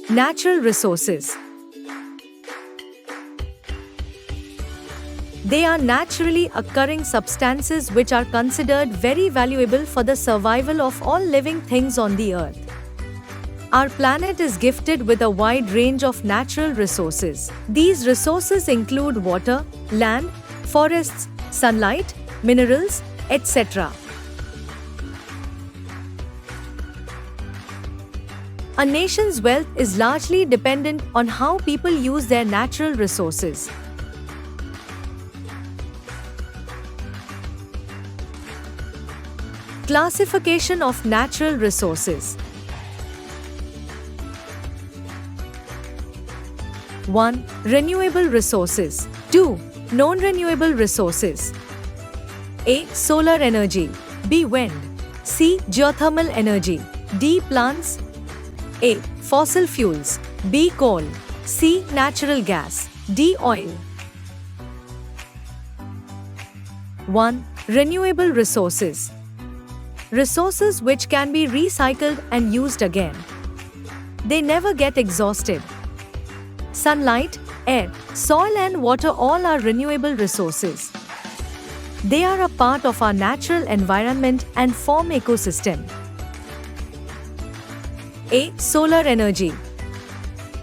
Natural resources. They are naturally occurring substances which are considered very valuable for the survival of all living things on the earth. Our planet is gifted with a wide range of natural resources. These resources include water, land, forests, sunlight, minerals, etc. A nation's wealth is largely dependent on how people use their natural resources. Classification of natural resources. 1. Renewable resources. 2. Non-renewable resources. A. Solar energy. B. Wind. C. Geothermal energy. D. Plants. A. Fossil fuels. B. Coal. C. Natural gas. D. Oil. 1. Renewable resources. Resources which can be recycled and used again. They never get exhausted. Sunlight, air, soil and water all are renewable resources. They are a part of our natural environment and form ecosystem. A. Solar energy.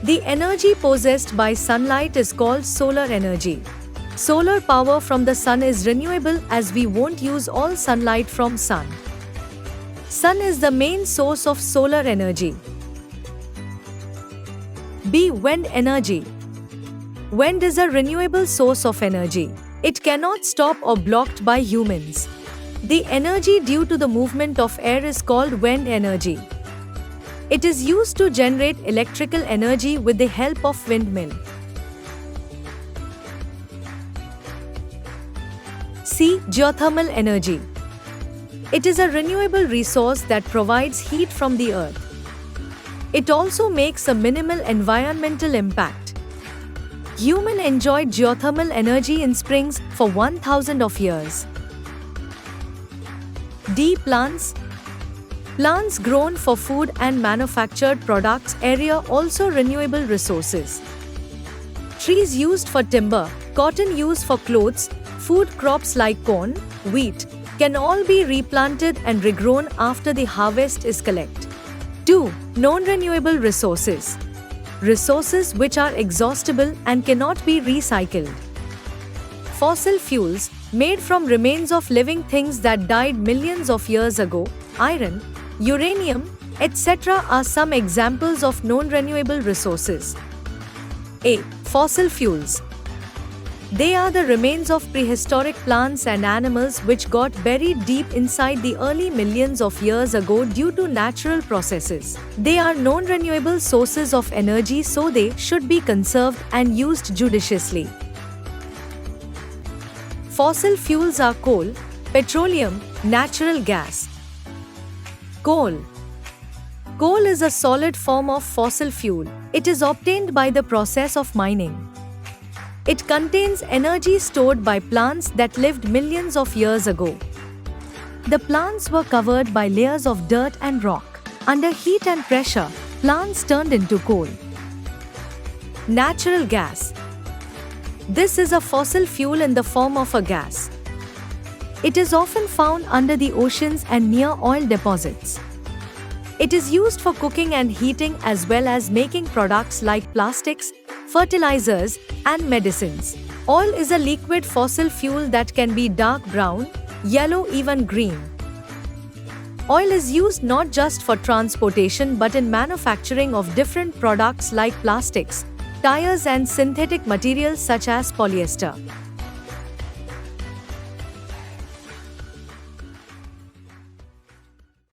The energy possessed by sunlight is called solar energy. Solar power from the sun is renewable as we won't use all sunlight from sun. Sun is the main source of solar energy. B. Wind energy. Wind is a renewable source of energy. It cannot stop or blocked by humans. The energy due to the movement of air is called wind energy. It is used to generate electrical energy with the help of windmill. C. Geothermal energy. It is a renewable resource that provides heat from the earth. It also makes a minimal environmental impact. Humans enjoyed geothermal energy in springs for 1000 of years. D. Plants. Plants grown for food and manufactured products area also renewable resources. Trees used for timber, cotton used for clothes, food crops like corn, wheat, can all be replanted and regrown after the harvest is collected. 2. Non-renewable resources. Resources which are exhaustible and cannot be recycled. Fossil fuels, made from remains of living things that died millions of years ago, iron, uranium, etc. are some examples of non-renewable resources. A. Fossil fuels. They are the remains of prehistoric plants and animals which got buried deep inside the early millions of years ago due to natural processes. They are non-renewable sources of energy, so they should be conserved and used judiciously. Fossil fuels are coal, petroleum, natural gas. Coal. Coal is a solid form of fossil fuel. It is obtained by the process of mining. It contains energy stored by plants that lived millions of years ago. The plants were covered by layers of dirt and rock. Under heat and pressure, plants turned into coal. Natural gas. This is a fossil fuel in the form of a gas. It is often found under the oceans and near oil deposits. It is used for cooking and heating as well as making products like plastics, fertilizers, and medicines. Oil is a liquid fossil fuel that can be dark brown, yellow, even green. Oil is used not just for transportation but in manufacturing of different products like plastics, tires and synthetic materials such as polyester.